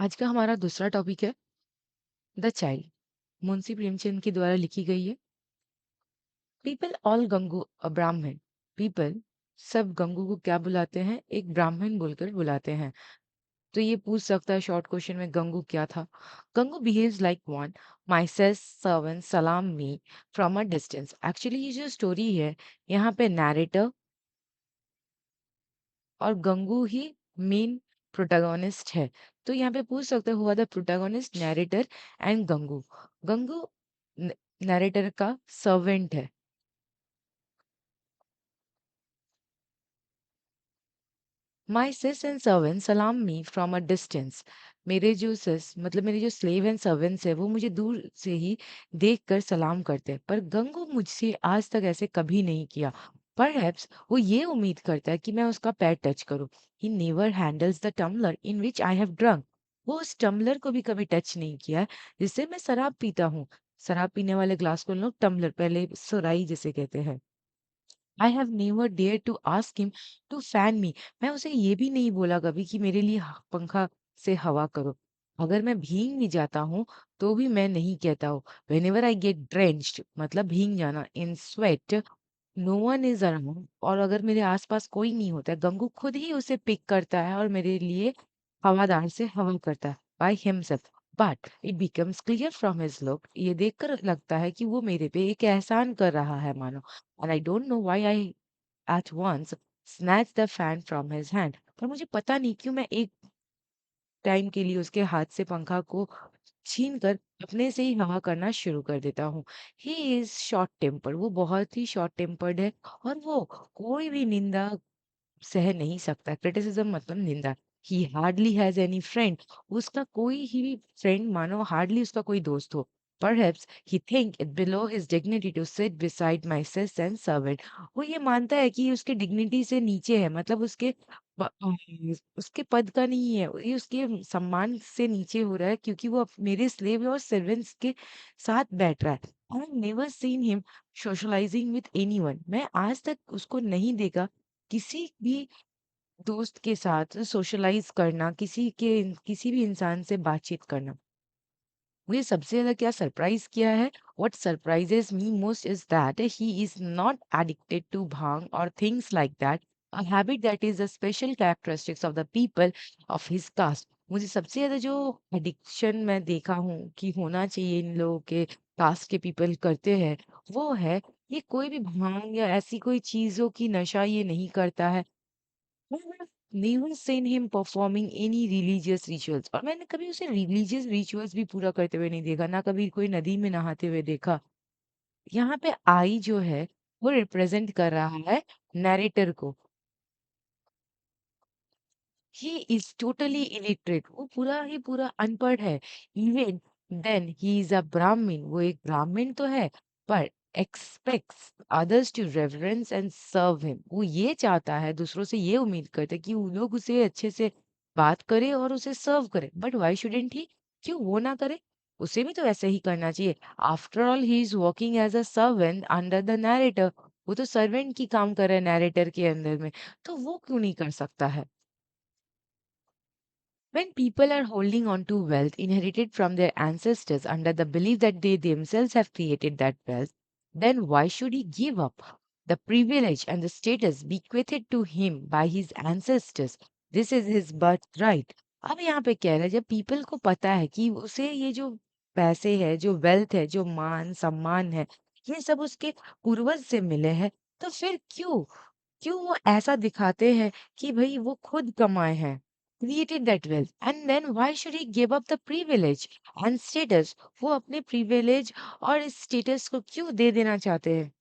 आज का हमारा दूसरा टॉपिक है द चाइल्ड। मुंशी प्रेमचंद के द्वारा लिखी गई है। पीपल ऑल गंगू अ ब्राह्मण। पीपल सब गंगू को क्या बुलाते हैं? एक ब्राह्मण बोलकर बुलाते हैं। तो ये पूछ सकता है शॉर्ट क्वेश्चन में, गंगू क्या था? गंगू बिहेव्स लाइक वन माई सेस सर्वेंट सलाम me from a distance. Actually ये जो स्टोरी है, यहाँ पे नैरेटर और गंगू ही मेन प्रोटैगनिस्ट है। तो यहाँ पे पूछ सकते हैं हुआ the protagonist, narrator and Gangu. Gangu narrator का सर्वेंट है। माई सिस एंड सर्वेंट सलाम मी फ्रॉम अ डिस्टेंस। मेरे जो सिस मतलब मेरे जो स्लेव एंड सर्वेंट्स है वो मुझे दूर से ही देखकर सलाम करते हैं, पर गंगू मुझसे आज तक ऐसे कभी नहीं किया। परहैप्स वो ये उम्मीद करता है कि मैं उसका पैर टच करूं। He never handles the tumbler in which I have drunk. वो उस टम्बलर को भी कभी टच नहीं किया है जिससे मैं शराब पीता हूँ। शराब पीने वाले ग्लास को लोग टम्बलर, पहले सुराई जिसे कहते हैं। I have never dare to ask him to fan me. मैं उसे ये भी नहीं बोला कभी कि मेरे लिए पंखा से हवा करो। अगर मैं भीग भी जाता हूँ तो भी मैं नहीं कहता हूँ। वेनेवर आई गेट ड्रेंच्ड मतलब भीग जाना in sweat, no one is around, और अगर मेरे आसपास कोई नहीं होता है, गंगू खुद ही उसे पिक करता है और मेरे लिए हवादार से हवा करता है by himself. But it becomes clear from his look, ये देखकर लगता है कि वो मेरे पे एक एहसान कर रहा है मानो। And I don't know why I at once snatch the fan from his hand. पर मुझे पता नहीं क्यों मैं एक टाइम के लिए उसके हाथ से पंखा को छीन कर अपने से ही हवा करना शुरू कर देता हूँ। ही इज शॉर्ट टेम्पर, वो बहुत ही शॉर्ट टेम्पर्ड है। और वो कोई भी निंदा सह नहीं सकता। क्रिटिसिज्म मतलब निंदा। ही हार्डली हैज एनी फ्रेंड, उसका कोई ही फ्रेंड मानो हार्डली उसका कोई दोस्त हो। Perhaps he think it below his dignity to sit beside my sis and servant। वो ये मानता है कि उसके डिग्निटी से नीचे है, मतलब उसके पद का नहीं है, ये उसके सम्मान से नीचे हो रहा है क्योंकि वो मेरे स्लेव और सर्वेंट्स के साथ बैठ रहा है। I have never seen him socialising with anyone. मैं आज तक उसको नहीं देखा किसी भी दोस्त के साथ सोशलाइज करना, किसी भी इंसान से बातचीत करना। मुझे सबसे ज्यादा क्या सरप्राइज किया है, what surprises me most is that he is not addicted to bhang और things like that, a habit that is a special characteristics of the people of his caste. मुझे सबसे ज्यादा जो एडिक्शन मैं देखा हूँ कि होना चाहिए इन लोगों के कास्ट के पीपल करते हैं, वो है ये कोई भी भांग या ऐसी कोई चीजों की नशा ये नहीं करता है। I have never seen him performing any religious rituals, और मैंने कभी उसे रिलीजियस रिचुअल्स भी पूरा करते हुए नहीं देखा, ना कभी कोई नदी में नहाते हुए देखा। यहाँ पे आई जो है वो रिप्रेजेंट कर रहा है नैरेटर को। ही इज टोटली इलिटरेट, वो पूरा ही पूरा अनपढ़ है। Even then he is a Brahmin, वो एक ब्राह्मण तो है, पर expects others to reverence and serve him. वो ये चाहता है, दूसरों से ये उम्मीद करते हैं कि वो लोग उसे अच्छे से बात करे और उसे सर्व करे। बट व्हाई शुडंट ही? क्यों वो ना करे? उसे भी तो ऐसे ही करना चाहिए। After all he is working as a servant under the narrator. वो तो सर्वेंट की काम कर रहा है नैरेटर के अंदर में, तो वो क्यों नहीं कर सकता है? When people are holding on to wealth inherited from their ancestors under the belief that they themselves have created that wealth, then why should he give up the privilege and the status bequeathed to him by his ancestors? This is his birthright. अब यहाँ पे कह रहा है, जब people को पता है कि उसे ये जो पैसे है, जो वेल्थ है, जो मान सम्मान है, ये सब उसके पूर्वज से मिले हैं, तो फिर क्यों क्यों वो ऐसा दिखाते हैं कि भाई वो खुद कमाए हैं, created that wealth, and then why should he give up the privilege and status? वो अपने privilege और इस status को क्यों दे देना चाहते हैं?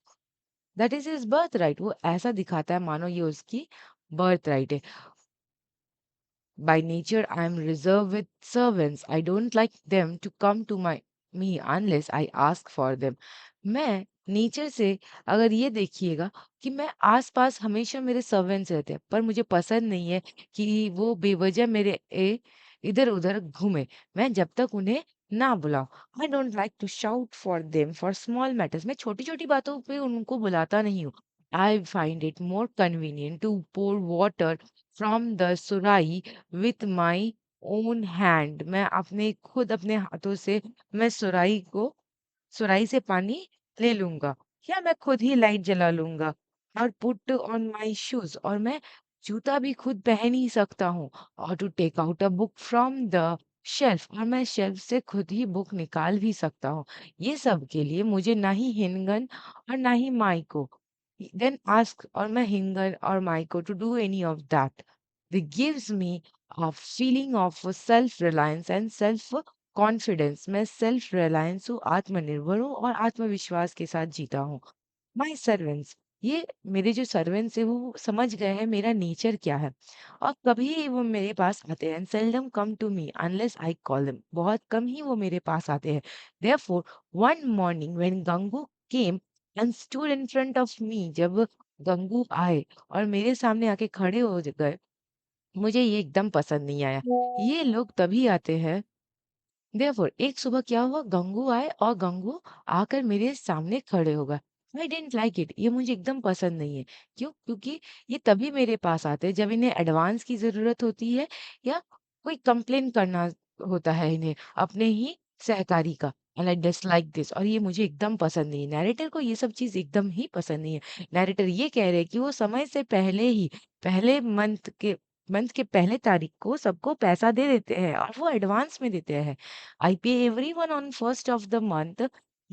That is his birthright। वो ऐसा दिखाता है मानो ये उसकी birthright है। By nature, I am reserved with servants. I don't like them to come to me unless I ask for them। मैं नेचर से, अगर ये देखिएगा कि मैं आसपास हमेशा मेरे सर्वेंट्स रहते हैं, पर मुझे पसंद नहीं है कि वो बेवजह मेरे इधर उधर घूमे। मैं जब तक उन्हें ना बुलाऊं, I don't like to shout for them for small matters. मैं छोटी छोटी बातों पे उनको बुलाता नहीं हूँ। I find it more convenient to pour water from the surai with my own hand, मैं अपने खुद अपने हाथों से मैं सुराही से पानी ले लूँगा, या मैं खुद ही लाइट जला लूँगा और पुट ऑन माय शूज़, और मैं जूता भी खुद पहन ही सकता हूँ, और to take out a book from the shelf, और मैं शेल्फ से खुद ही बुक निकाल भी सकता हूँ। ये सब के लिए मुझे ना ही हिनगन और ना ही माइको देन आस्क, और मैं हिंगन और माइको to do any of that. It gives me a feeling of self-reliance and self-confidence। मैं सेल्फ रिलायंस हूँ, आत्मनिर्भर हूँ और आत्मविश्वास के साथ जीता हूँ। माय सर्वेंट्स, ये मेरे जो सर्वेंट्स है वो समझ गए हैं मेरा नेचर क्या है, और कभी वो मेरे पास आते हैं। Seldom come to me unless I call them, बहुत कम ही वो मेरे पास आते हैं। Therefore one morning when Gangu came and stood in front of me, जब गंगू आए और मेरे सामने आके खड़े हो गए, मुझे ये एकदम पसंद नहीं आया। ये लोग तभी आते हैं। देयरफॉर एक सुबह क्या हुआ, गंगू आए और गंगू आकर मेरे सामने खड़े हो गए। आई डिडंट लाइक इट, ये मुझे एकदम पसंद नहीं है। क्यों? क्योंकि ये तभी मेरे पास आते हैं जब इन्हें एडवांस की ज़रूरत होती है, या कोई कंप्लेन करना होता है इन्हें अपने ही सहकारी का। एंड आई डिसलाइक दिस, और ये मुझे एकदम पसंद नहीं है। नैरेटर को ये सब चीज़ एकदम ही पसंद नहीं है। नैरेटर ये कह रहे हैं कि वो समय से पहले ही, पहले मंथ के पहले तारीख को सबको पैसा दे देते हैं, और वो एडवांस में देते हैं। I pay everyone on first of the month,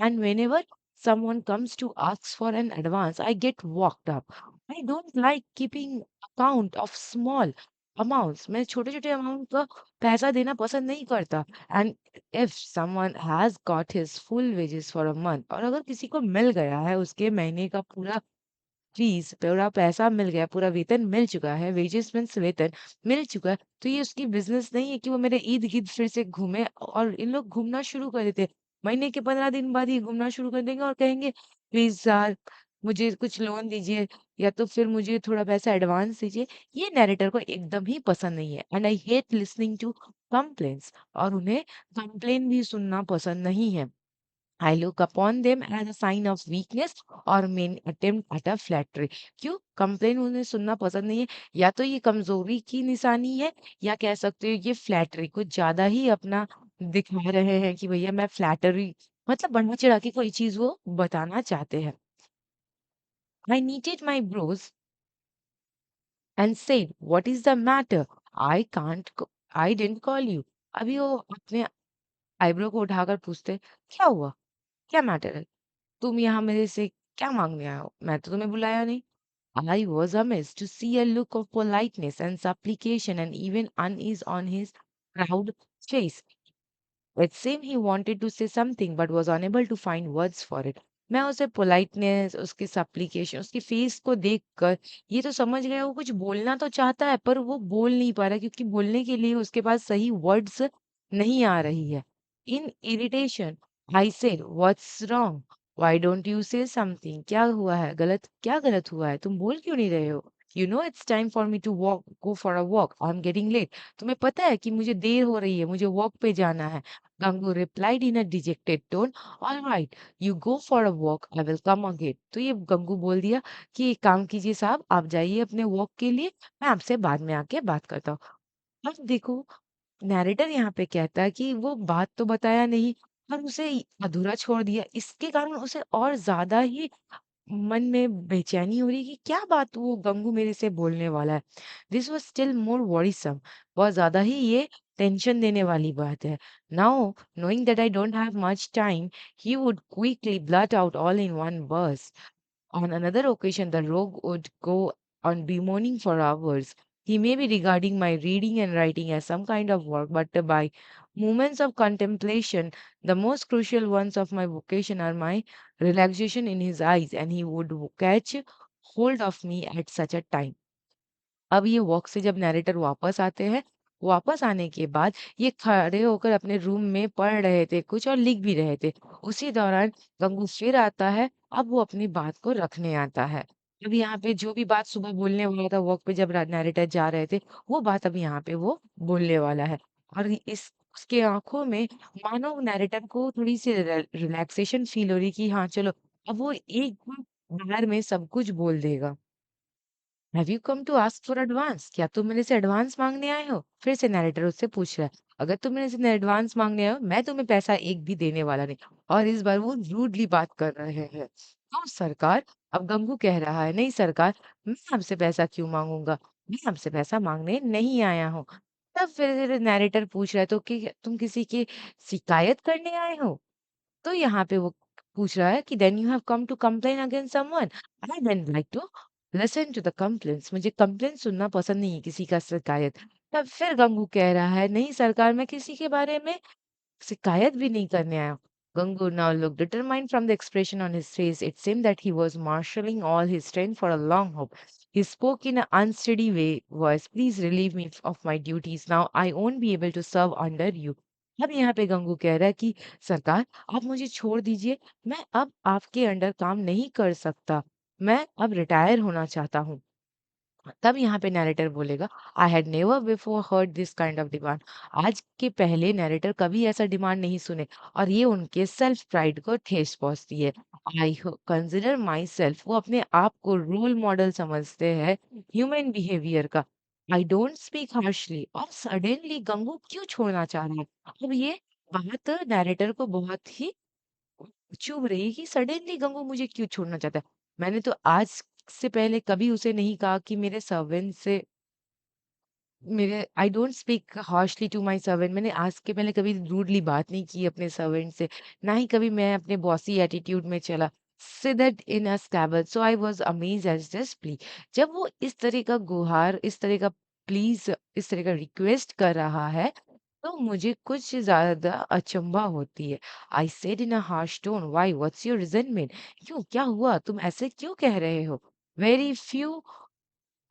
and whenever someone comes to ask for an advance, I get walked up. I don't like keeping account of small amounts। मैं छोटे-छोटे अमाउंट का पैसा देना पसंद नहीं करता। And if someone has got his full wages for a month, और अगर किसी को मिल गया है उसके महीने का पूरा फीस, पूरा पैसा मिल गया, पूरा वेतन मिल चुका है, वेजेस मीन्स वेतन मिल चुका है, तो ये उसकी बिज़नेस नहीं है कि वो मेरे इर्द-गिर्द फिर से घूमे। और इन लोग घूमना शुरू कर देते हैं। महीने के 15 दिन बाद ही घूमना शुरू कर देंगे और कहेंगे, "प्लीज़ सर, मुझे कुछ लोन दीजिए, या तो फिर मुझे थोड़ा पैसा एडवांस दीजिए।" ये नैरेटर को एकदम ही पसंद नहीं है। And I hate listening to complaints, और उन्हें कंप्लेन भी सुनना पसंद नहीं है। I look upon them as a sign of weakness or main attempt at a flattery। क्यों? कंप्लेन उन्हें सुनना पसंद नहीं है, या तो ये कमजोरी की निशानी है, या कह सकते हो ये फ्लैटरी, कुछ ज्यादा ही अपना दिखा रहे हैं कि भैया मैं फ्लैटरी, मतलब बढ़ा चढ़ा के कोई चीज वो बताना चाहते हैं। I knitted my brows and said, "What is the matter? I didn't call you।" अभी वो अपने आईब्रो को उठाकर पूछते, क्या हुआ? क्या मैटर है? तुम यहाँ मेरे से क्या माँगने आए हो? मैं तो तुम्हें बुलाया नहीं। I was amazed to see a look of politeness and supplication and even unease on his proud face। It seemed he wanted to say something but was unable to find words for it। मैं उसे politeness, उसकी सप्लिकेशन, उसकी face को देखकर ये तो समझ गया वो कुछ बोलना तो चाहता है, पर वो बोल नहीं पा रहा, क्योंकि बोलने के लिए उसके पास सही वर्ड्स नहीं आ रही है। In irritation I said, what's wrong? Why don't you say something? क्या हुआ है? क्या गलत हुआ है? तुम बोल क्यों नहीं रहे हो? You know it's time for me to walk go for a walk, I am getting late. तुम्हें पता है कि मुझे देर हो रही है, मुझे वॉक पे जाना है। Gangu replied in a dejected tone, "All right, you go for a walk, I will come again।" तो ये गंगू बोल दिया कि एक काम कीजिए साहब, आप जाइए अपने वॉक के लिए, मैं आपसे बाद में आके बात करता हूँ। अब देखो, नैरेटर यहाँ पे कहता है कि वो बात तो बताया नहीं, पर उसे अधूरा छोड़ दिया। इसके कारण उसे और ज़्यादा ही मन में बेचैनी हो रही है कि क्या बात वो गंगू मेरे से बोलने वाला है। This was still more worrisome, बहुत ज्यादा ही ये टेंशन देने वाली बात है। Now knowing that I don't have much time, he would quickly blurt out all in one burst। On another occasion, the rogue would go on bemoaning for hours. He may be regarding my reading and writing as some kind of work, but by moments of contemplation, the most crucial ones of my vocation are my relaxation in his eyes, and he would catch hold of me at such a time। अब ये walk से जब narrator वापस आते हैं, वापस आने के बाद ये खड़े होकर अपने रूम में पढ़ रहे थे कुछ और लिख भी रहे थे। उसी दौरान गंगू फिर आता है, अब वो अपनी बात को रखने आता है। अब यहाँ पे जो भी बात सुबह बोलने वाला था वॉक पे जब नैरेटर जा रहे थे, वो बात अब यहाँ पे वो बोलने वाला है। और इस उसके आँखों में मानो नैरेटर को थोड़ी-सी रिलैक्सेशन फील हो रही कि हाँ, चलो अब वो एक बार में सब कुछ बोल देगा। Have you come to ask for advance? क्या तुम मेरे से एडवांस मांगने आए हो? फिर से नैरेटर उससे पूछ रहा है। अगर तुम मेरे से एडवांस मांगने आए हो, मैं तुम्हें पैसा एक भी देने वाला नहीं। और इस बार वो रूडली बात कर रहे हैं। तो सरकार, अब गंगू कह रहा है, नहीं सरकार, मैं आपसे पैसा क्यों मांगूंगा? मैं आपसे पैसा मांगने नहीं आया हूँ। तब फिर नैरेटर पूछ रहा है, तो कि तुम किसी की शिकायत करने आए हो? तो यहाँ पे वो पूछ रहा है कि then you have come to complain against someone. I then like to listen to the complaints. मुझे कंप्लेंट सुनना पसंद नहीं है, किसी का शिकायत। तब फिर गंगू कह रहा है, नहीं सरकार, मैं किसी के बारे में शिकायत भी नहीं करने आया हूँ। Gangu now looked determined from the expression on his face. It seemed that he was marshalling all his strength for a long hope. He spoke in an unsteady voice. Please relieve me of my duties. Now I won't be able to serve under you. अब यहाँ पे गंगू कह रहा है कि सरकार, आप मुझे छोड़ दीजिए। मैं अब आपके अंडर काम नहीं कर सकता। मैं अब रिटायर होना चाहता हूँ। तब यहाँ पे नैरेटर बोलेगा, I had never before heard this kind of demand. आज के पहले नैरेटर कभी ऐसा डिमांड नहीं सुने, और ये उनके सेल्फ प्राइड को ठेस पहुंचती है। आई कंसिडर माई सेल्फ, वो अपने आप को रोल मॉडल समझते हैं ह्यूमन बिहेवियर का। आई डोंट स्पीक हार्शली। और सडनली गंगू क्यों छोड़ना चाह रहा है? अब ये बात नैरेटर को बहुत ही चुभ रही कि सडनली गंगू मुझे क्यों छोड़ना चाहता है। मैंने तो आज से पहले कभी उसे नहीं कहा कि मेरे सर्वेंट से मेरे I don't speak harshly to my servant. मैंने आज के पहले कभी रूडली बात नहीं की अपने सर्वेंट से, ना ही कभी मैं अपने बॉसी एटीट्यूड में चला। Said that in a scabbard. So I was amazed as this plea. जब वो इस तरह का गुहार, इस तरह का प्लीज, इस तरह का रिक्वेस्ट कर रहा है, तो मुझे कुछ ज्यादा अचंभा होती है। I said in a harsh tone, why, what's your resentment? क्यों, क्या हुआ, तुम ऐसे क्यों कह रहे हो? Very few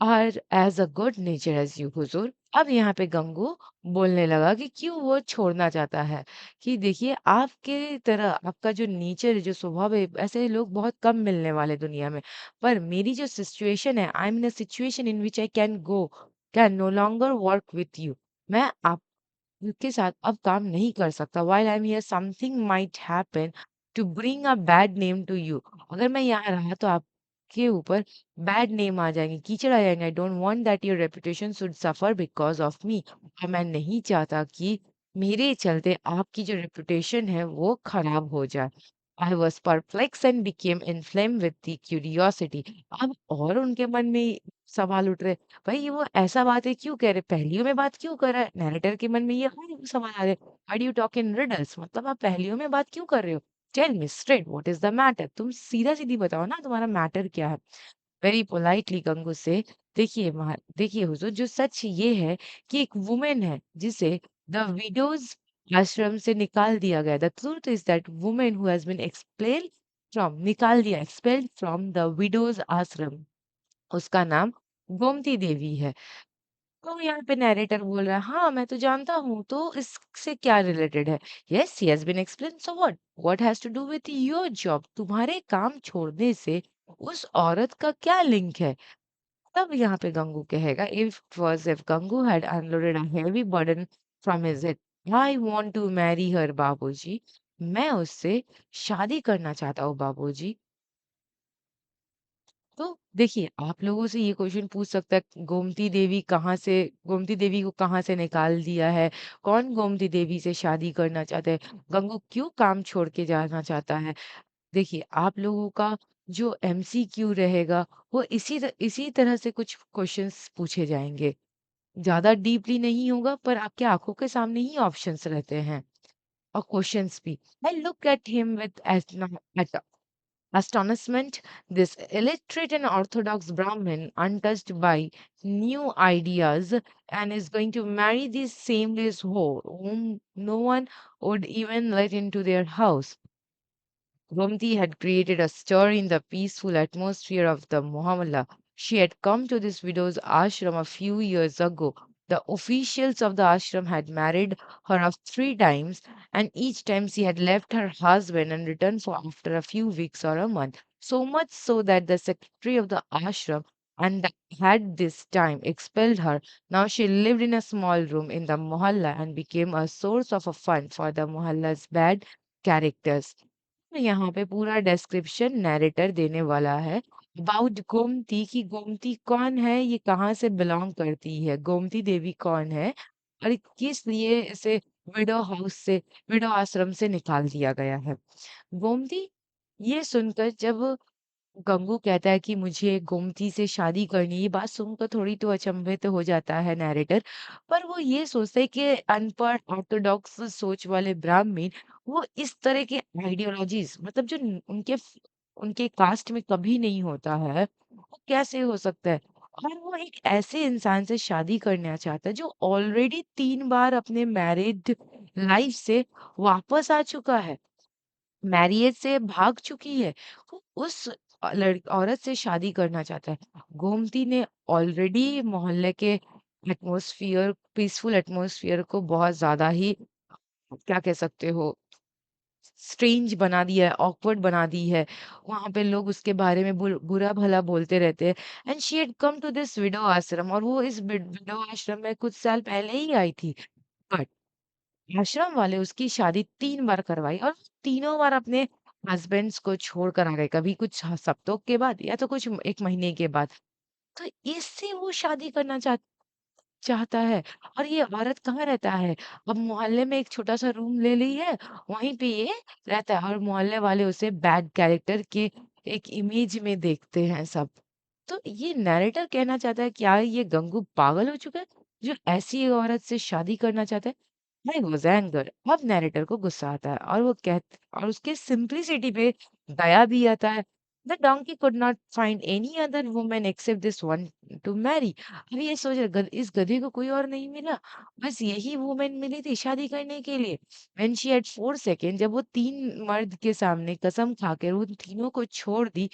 are as a good nature as you हुजूर। अब यहाँ पे गंगू बोलने लगा कि क्यों वो छोड़ना चाहता है। कि देखिए, आपके तरह आपका जो नेचर है, जो स्वभाव है, ऐसे लोग बहुत कम मिलने वाले दुनिया में। पर मेरी जो सिचुएशन है, I am in a situation in which I can no longer work with you. मैं आप के साथ अब काम नहीं कर सकता। While I am here, something might happen to bring a bad name to you. अगर मैं यहाँ रहा तो आपके ऊपर बैड नेम आ जाएंगे, कीचड़ आ जाएंगे। I don't want that your reputation should suffer because of me. और मैं नहीं चाहता कि मेरे चलते आपकी जो रेपुटेशन है वो खराब हो जाए। I was perplex and became inflame with the curiosity. अब और उनके मन में सवाल उठ रहे, भाई ये वो ऐसा बात है क्यों कह रहे, पहेलियों में बात क्यों कर रहा है? नैरेटर के मन में ये और सवाल आ रहे, why do you talk in riddles? मतलब आप पहेलियों में बात क्यों कर रहे हो? Tell me straight what is the matter? तुम सीधा सीधी बताओ ना, तुम्हारा मैटर क्या है? वेरी पोलाइटली गंगू से, देखिए हुजूर, जो सच ये है कि एक वुमेन है जिसे द विडोज आश्रम से निकाल दिया गया। The truth is that women who has been expelled from, निकाल दिया, एक्सपेल्ड फ्रॉम द विडोज आश्रम, उसका नाम गोमती देवी है। तो यहाँ पे नैरेटर बोल रहा है, हाँ मैं तो जानता हूँ, तो इससे क्या रिलेटेड है? Yes, he has been explain, so what has to do with your job? तुम्हारे काम छोड़ने से उस औरत का क्या लिंक है? तब यहाँ पे गंगू कहेगा, if Gangu had unloaded a heavy burden from his head, I want to marry her Babuji. मैं उससे शादी करना चाहता हूँ बाबूजी। तो देखिए, आप लोगों से ये क्वेश्चन पूछ सकता है, गोमती देवी को कहाँ से निकाल दिया है? कौन गोमती देवी से शादी करना चाहता है? गंगू क्यों काम छोड़ के जाना चाहता है? देखिए, आप लोगों का जो एमसीक्यू रहेगा, वो इसी तरह से कुछ क्वेश्चंस पूछे जाएँगे। ज़्यादा डीपली नहीं होगा, पर आपके आँखों के सामने ही ऑप्शंस रहते हैं और क्वेश्चंस भी। I look at him with astonishment. This illiterate and orthodox Brahmin, untouched by new ideas, and is going to marry this shameless whore whom no one would even let into their house. Gomti had created a stir in the peaceful atmosphere of the Muhammad. She had come to this widow's ashram a few years ago. The officials of the ashram had married her of 3 times, and each time she had left her husband and returned for after a few weeks or a month. So much so that the secretary of the ashram and had this time expelled her. Now she lived in a small room in the mohalla and became a source of a fun for the mohalla's bad characters. यहाँ पे पूरा description narrator देने वाला है about Gomti कि गोमती कौन है, ये कहाँ से बिलॉन्ग करती है, गोमती देवी कौन है और किस लिए इसे विडो हाउस से विडो आश्रम से निकाल दिया गया है। गोमती ये सुनकर जब गंगू कहता है कि मुझे गोमती से शादी करनी है, ये बात सुनकर थोड़ी तो अचंभित हो जाता है नैरेटर। पर वो ये सोचता है कि अनपढ़ ऑर्थोडॉक्स सोच वाले ब्राह्मण वो इस तरह के आइडियोलॉजीज मतलब जो उनके कास्ट में कभी नहीं होता है, वो कैसे हो सकता है। और वो एक ऐसे इंसान से शादी करना चाहता है जो ऑलरेडी 3 बार अपने मैरिड लाइफ से वापस आ चुका है, मैरिज से भाग चुकी है। वो उस औरत से शादी करना चाहता है। गोमती ने ऑलरेडी मोहल्ले के एटमॉस्फेयर पीसफुल एटमॉस्फेयर को बहुत ज्यादा ही क्या कह सकते हो स्ट्रेंज बना दिया है, ऑकवर्ड बना दी है। वहां पे लोग उसके बारे में बुरा भला बोलते रहते हैं। And she had come to this widow ashram और वो इस विडो आश्रम में कुछ साल पहले ही आई थी। बट आश्रम वाले उसकी शादी 3 बार करवाई और तीनों बार अपने हस्बैंड्स को छोड़ कर आ गए, कभी कुछ हफ्तों के बाद या तो कुछ 1 महीने के बाद। तो इससे वो शादी करना चाहता है। और ये औरत कहाँ रहता है? अब मोहल्ले में एक छोटा-सा रूम ले ली है, वहीं पे ये रहता है और मोहल्ले वाले उसे बैड कैरेक्टर के एक इमेज में देखते हैं सब। तो ये नैरेटर कहना चाहता है क्या ये गंगू पागल हो चुका है, जो ऐसी औरत से शादी करना चाहता है? आई वाज़ एंगर अब नैरेटर को गुस्सा आता है और वो और उसके सिंपलिसिटी पे दया भी आता है। The donkey could not find any other woman except this one to marry. अब ये सोच रहे इस गधे को कोई और नहीं मिला, बस यही वुमन मिली थी शादी करने के लिए। व्हेन शी हैड 4 सेकेंड जब वो 3 मर्द के सामने कसम खाकर उन तीनों को छोड़ दी,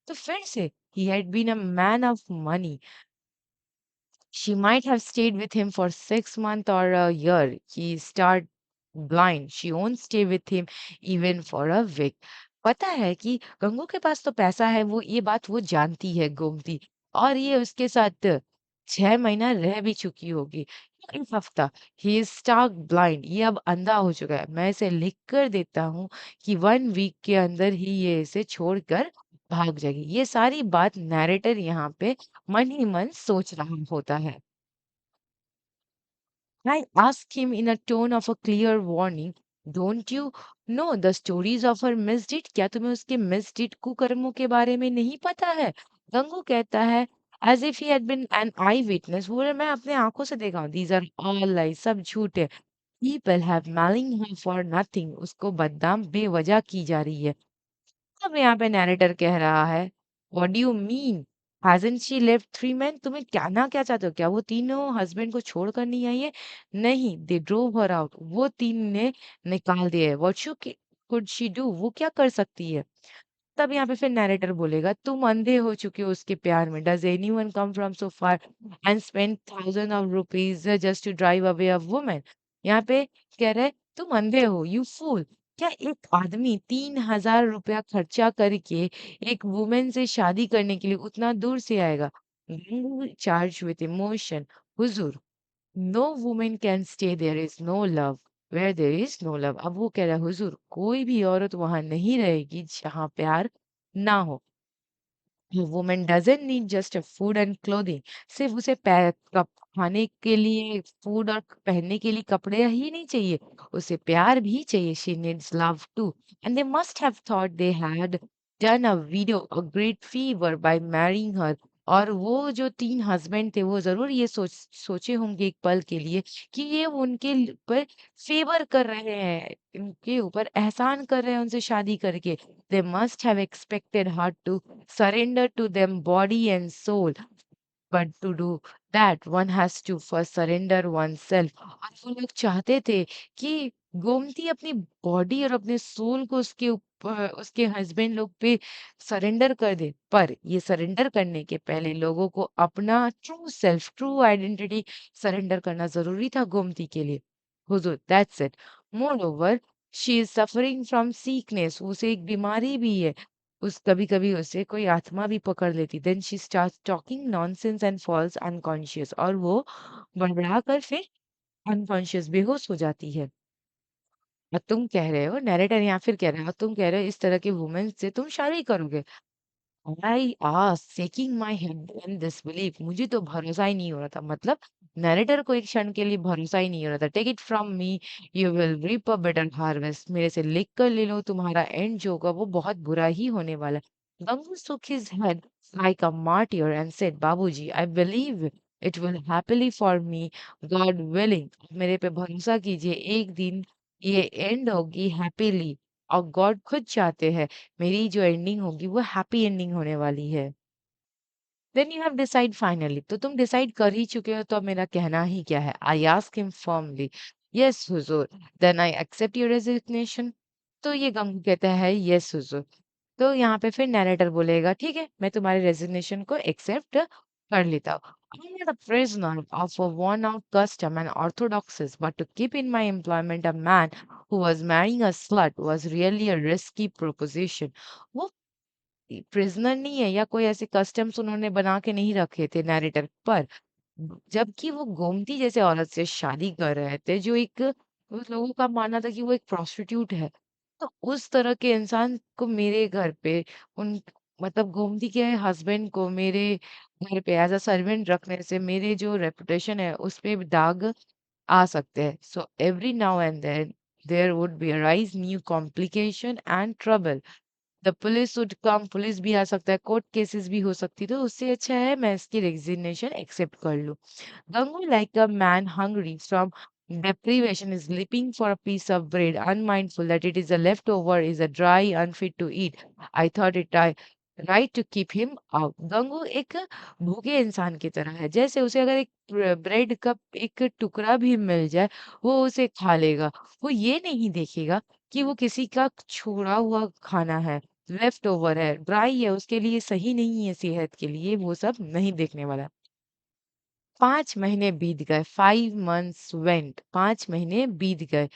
तो फिर से he had been a man of money. She might have stayed with him for 6 months or a year. He started blind. She won't stay with him even for a week. पता है कि गंगू के पास तो पैसा है, वो ये बात वो जानती है गोमती, और ये उसके साथ 6 महीना रह भी चुकी होगी। 1 हफ्ता ही इज स्टार्क ब्लाइंड, ये अब अंधा हो चुका है। मैं इसे लिख कर देता हूँ कि 1 वीक के अंदर ही ये इसे छोड़कर भाग जाएगी। ये सारी बात नैरेटर यहाँ पे मन ही मन सोच रहा होता है। I asked him in a tone of a clear warning, "Don't you know the stories of her misdeed? क्या तुम्हें उसके misdeed कुकर्मों के बारे में नहीं पता है?" गंगू कहता है, as if he had been an eyewitness, बोले मैं अपने आंखों से देखा हूँ। These are all lies, सब झूठ है। People have mailing her for nothing, उसको बदनाम बेवजह की जा रही है। अब यहाँ पे नैरेटर कह रहा है, what do you mean hasn't she left 3 men? तुम्हें क्या ना क्या चाहते हो, क्या वो तीनों हस्बैंड को छोड़ कर नहीं आई है? नहीं, दे ड्रोव हर आउट, वो तीन ने निकाल दिया है। What shoe could she do, वो क्या कर सकती है? तब यहाँ पे फिर नैरेटर बोलेगा, तुम अंधे हो चुके हो उसके प्यार में। Does anyone come from so far and spend thousand of rupees just to drive away a woman? यहाँ पे कह रहे तुम अंधे हो, यू फूल। क्या एक आदमी 3,000 रुपया खर्चा करके एक वुमेन से शादी करने के लिए उतना दूर से आएगा? चार्ज विथ इमोशन, हुजूर, no women can stay, there is no love where there is no love. अब वो कह रहा है, हुजूर, कोई भी औरत वहां नहीं रहेगी जहां प्यार ना हो। A woman doesn't need just a food and clothing. सिर्फ उसे खाने के लिए फूड और पहनने के लिए कपड़े ही नहीं चाहिए, उसे प्यार भी चाहिए। She needs love too. And they must have thought they had done a video a great favor by marrying her. और वो जो 3 हस्बैंड थे वो जरूर ये सोचे होंगे एक पल के लिए कि ये उनके ऊपर फेवर कर रहे हैं, इनके ऊपर एहसान कर रहे हैं उनसे शादी करके। They must have expected her to surrender to them body and soul. But to do that, one has to first surrender oneself. और वो लोग चाहते थे कि गोमती अपनी बॉडी और अपने सोल को उसके ऊपर उसके हस्बैंड लोग पे सरेंडर कर दे। पर ये सरेंडर करने के पहले लोगों को अपना true self, true identity surrender करना जरूरी था गोमती के लिए। हुजूर, that's it. More over, she is suffering from sickness, उसे एक बीमारी भी है। उस कभी-कभी उसे कोई आत्मा भी पकड़ लेती। Then she starts talking nonsense and falls unconscious, और वो बड़बड़ा कर फिर अनकॉन्शियस बेहोश हो जाती है। और तुम कह रहे हो, नैरेटर यहाँ फिर कह रहा है, और तुम कह रहे हो इस तरह की वुमेन से तुम शादी करोगे। I asked shaking my head in disbelief. मुझे तो भरोसा ही नहीं हो रहा था। मतलब नैरेटर को एक क्षण के लिए भरोसा ही नहीं हो रहा था। Take it from me, you will reap a better harvest. मेरे से लिख कर ले लो, तुम्हारा एंड जो होगा वो बहुत बुरा ही होने वाला है। Gangu shook his head like a martyr and said, बाबूजी, I believe it will happily for me, God willing। मेरे पे भरोसा कीजिए, एक दिन ये एंड होगी हैप्पीली, और गॉड खुद चाहते हैं मेरी जो एंडिंग होगी वो हैप्पी एंडिंग होने वाली है। Then you have decide finally, तो तुम डिसाइड कर ही चुके हो, तो अब मेरा कहना ही क्या है। I ask him firmly, yes हुजूर, then I accept your resignation. तो ये गंगू कहता है यस हुजूर। तो यहाँ पे फिर नैरेटर बोलेगा, ठीक है, मैं तुम्हारे रेजिग्नेशन को एक्सेप्ट कर लेता हूँ। I am a prisoner of a worn out custom and orthodoxies, but to keep in my employment a man who was marrying a slut was really a risky proposition। वो prisoner नहीं है या कोई ऐसे customs उन्होंने बना के नहीं रखे थे नैरेटर पर, जबकि वो गोमती जैसे औरत से शादी कर रहे थे, जो एक उस लोगों का मानना था कि वो एक प्रोस्टिट्यूट है। तो उस तरह के इंसान को मेरे घर पे उन मतलब गोमती के हस्बैंड को मेरे घर पे एज़ अ सर्वेंट रखने से मेरे जो रेपुटेशन है उस पे दाग आ सकते हैं। So every now and then there would be arise new complication and trouble. The police would come, police भी आ सकता है, कोर्ट केसेस भी हो सकती है, तो उससे अच्छा है मैं इसकी रेजिग्नेशन एक्सेप्ट कर लूँ। Gangu, like a man hungry from deprivation, is leaping for a piece of bread, unmindful that it is a leftover, is a dry, unfit to eat। I thought it right to keep him out। Gangu एक भूखे इंसान की तरह है, जैसे उसे अगर एक ब्रेड का एक टुकड़ा भी मिल जाए, वो उसे खा लेगा। वो ये नहीं देखेगा कि वो किसी का छोड़ा हुआ खाना है, लेफ्ट ओवर है, ड्राई है, उसके लिए सही नहीं है सेहत के लिए, वो सब नहीं देखने वाला। 5 महीने बीत गए, 5 months went, 5 महीने बीत गए।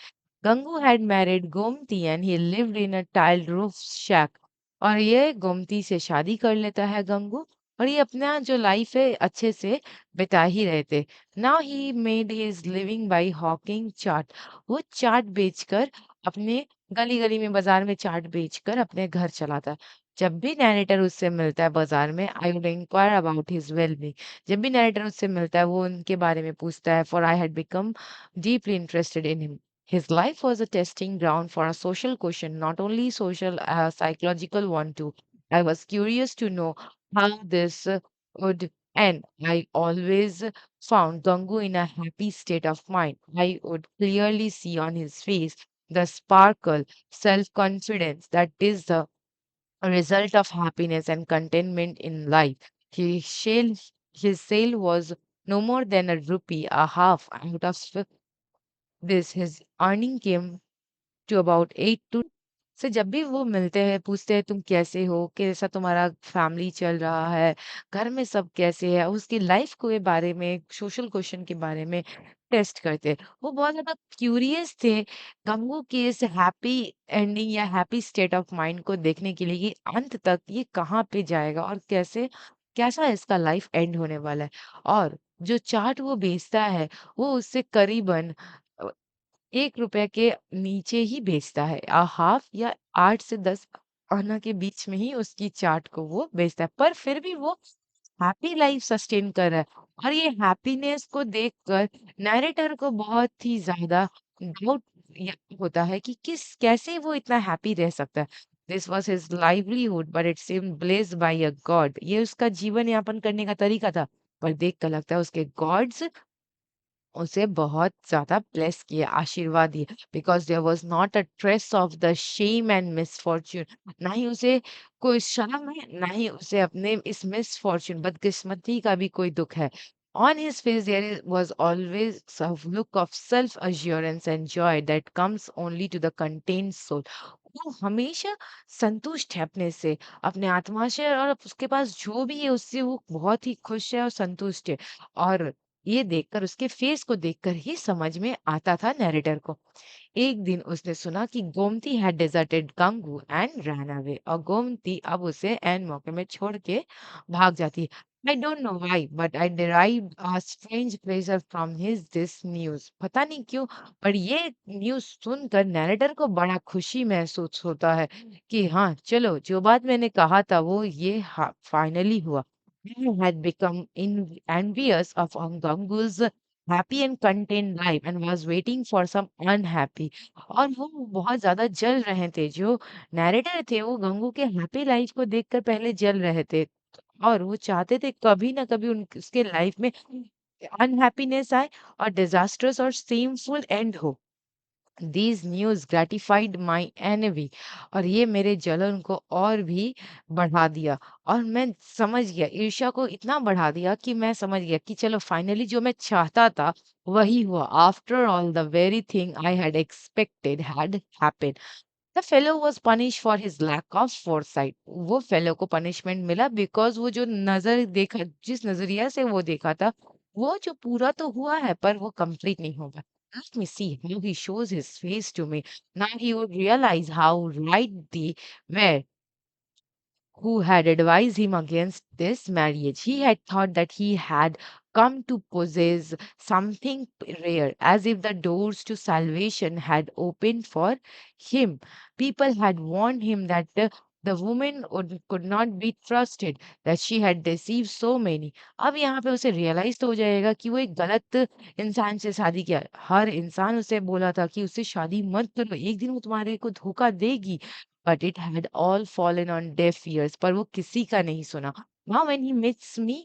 Gangu had married Gomti and he lived in a tiled roof shack। और ये गोमती से शादी कर लेता है गंगू, और ये अपना जो लाइफ है अच्छे से बिता ही रहे थे। Now he made his living by hawking chaat. वो चाट बेचकर अपने गली गली में बाजार में चाट बेचकर अपने घर चलाता है। जब भी नैरेटर उससे मिलता है बाजार में, I would inquire about his wellbeing. जब भी नैरेटर उससे मिलता है वो उनके बारे में पूछता है, for I had become deeply interested in him। His life was a testing ground for a social question, not only social, psychological one too। I was curious to know how this would end। I always found Gangu in a happy state of mind। I would clearly see on his face the sparkle, self-confidence that is the result of happiness and contentment in life। His sale was no more than a rupee a half out of this। His earning came to about 8 to से जब भी वो मिलते हैं, पूछते हैं तुम कैसे हो? कैसा तुम्हारा फैमिली चल रहा है? घर में सब कैसे है? उसकी लाइफ के बारे में, सोशल क्वेश्चन के बारे में टेस्ट करते हैं। वो बहुत ज़्यादा क्यूरियस थे गंगू की इस हैप्पी एंडिंग या हैप्पी स्टेट ऑफ माइंड को देखने के लिए कि अंत तक ये कहाँ पे जाएगा और कैसे कैसा इसका लाइफ एंड होने वाला है। और जो चार्ट वो बेचता है, वो उससे करीबन अ, ₹1 के नीचे ही बेचता है। हाफ या 8 से 10 आना के बीच में ही उसकी चार्ट को वो बेचता है। पर फिर भी वो हैप्पी लाइफ सस्टेन कर रहा है, और ये हैप्पीनेस को देखकर नैरेटर को बहुत ही ज़्यादा डाउट होता है कि किस कैसे वो इतना हैप्पी रह सकता है। This was his livelihood but it seemed blessed by a god. ये उसका जीवन यापन करने का तरीका था, पर देख कर लगता है उसके गॉड्स उसे बहुत ज़्यादा ब्लेस किया, आशीर्वाद दिए, because there was not a trace of the shame and misfortune. ना ही उसे कोई शर्म है, ना ही उसे अपने इस मिसफॉर्च्यून बदकिस्मती का भी कोई दुःख है। On his face there was always a look of self assurance and joy that comes only to the contented soul. वो हमेशा संतुष्ट है अपने से, अपने आत्मा से, और उसके पास जो भी है उससे वो बहुत ही खुश है और संतुष्ट है। और ये देखकर उसके फेस को देखकर ही समझ में आता था नैरेटर को। एक दिन उसने सुना कि Gomti had deserted Gangu and ran away, और गोमती अब उसे एन मौके में छोड़ के भाग जाती है। I don't know why, but I derived a strange pleasure from his this news. पता नहीं क्यों, पर ये न्यूज़ सुनकर नैरेटर को बड़ा खुशी महसूस होता है कि हाँ, चलो जो बात मैंने कहा था वो ये फाइनली हुआ. I had become envious of Gangu's happy and content life and was waiting for some unhappy. और वो बहुत ज्यादा जल रहे थे. जो नैरेटर थे वो गंगू के हैप्पी लाइफ को देखकर पहले जल रहे थे और वो चाहते थे कभी ना कभी उन उसके लाइफ में अनहैप्पीनेस आए और डिजास्टर्स और सेमफुल एंड हो. These news gratified my envy और ये मेरे जलन को और भी बढ़ा दिया. और मैं समझ गया, ईर्ष्या को इतना बढ़ा दिया कि मैं समझ गया कि चलो फाइनली जो मैं चाहता था वही हुआ. After all the very thing I had expected had happened. The fellow was punish for his lack of foresight. वो फेलो को पनिशमेंट मिला बिकॉज वो जो नजर देखा, जिस नजरिया से वो देखा था, वो जो पूरा तो हुआ है पर वो कंप्लीट नहीं होगा. Let me see how he shows his face to me. Now he would realize how right they were who had advised him against this marriage. He had thought that he had come to possess something rare, as if the doors to salvation had opened for him. People had warned him that the woman could not be trusted, that she had deceived so many. अब यहाँ पे उसे realise तो हो जाएगा कि वो एक गलत इंसान से शादी किया. हर इंसान उसे बोला था कि उससे शादी मत करो, एक दिन वो तुम्हारे को धोखा देगी. But it had all fallen on deaf ears. पर वो किसी का नहीं सुना. Now when he meets me,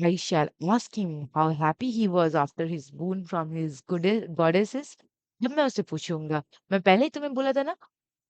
I shall ask him how happy he was after his boon from his goddesses. जब मैं उससे पूछूंगा, मैं पहले ही तुम्हें बोला था ना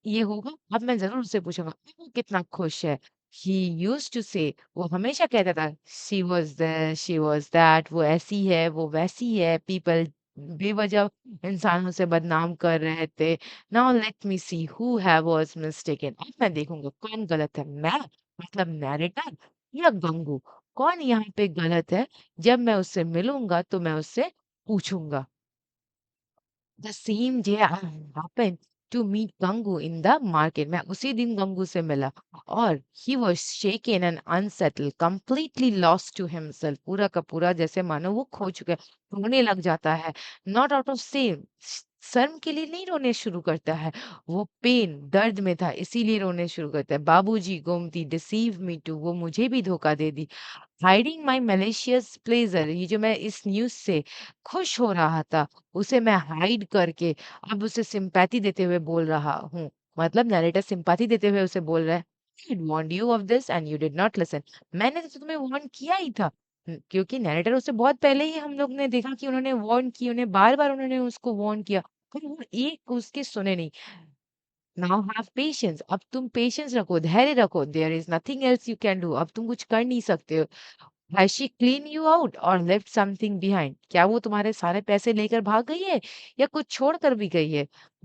ये होगा, अब मैं ज़रूर उससे पूछूँगा, "वो कितना खुश है?" ही यूज्ड टू से, वो हमेशा कहता था, "she was this, she was that", वो ऐसी है, वो वैसी है, पीपल बेवजह इंसानों से बदनाम कर रहे थे. Now let me see who have was mistaken. अब मैं देखूँगा कौन गलत है, मैं मतलब नैरेटर या गंगू? कौन यहाँ पे गलत है? जब मैं उससे मिलूँगा तो मैं उससे पूछूँगा. The same day I happened to meet Gangu in the market. मैं उसी दिन गंगू से मिला और he was shaken and unsettled, completely lost to himself. पूरा का पूरा जैसे मानो वो खो चुका है, रोने लग जाता है. Not out of shame, शर्म के लिए नहीं रोने शुरू करता है. वो पेन दर्द में था इसीलिए रोने शुरू करता है. बाबूजी गोमती डिसीव मी टू, वो मुझे भी धोखा दे दी. हाइडिंग माई मैलिशियस प्लेजर, ये जो मैं इस न्यूज़ से खुश हो रहा था, उसे मैं हाइड करके अब उसे सिम्पैथी देते हुए बोल रहा हूँ. मतलब नैरेटर सिम्पैथी देते हुए उसे बोल रहा है, "I had warned you of this and you did not listen." मैंने तो तुम्हें वार्न किया ही था. क्योंकि नैरेटर उससे बहुत पहले ही हम लोग ने देखा कि उन्होंने वार्न की, उन्हें बार-बार उन्होंने उसको वार्न किया, पर वो एक उसके सुने नहीं. नाउ हैव पेशेंस, अब तुम पेशेंस रखो, धैर्य रखो. There is nothing else you can do, अब तुम कुछ कर नहीं सकते हो. Has she clean you out और लेफ्ट समथिंग बिहाइंड? क्या वो तुम्हारे सारे पैसे लेकर भाग गई है या कुछ छोड़ कर भी गई है?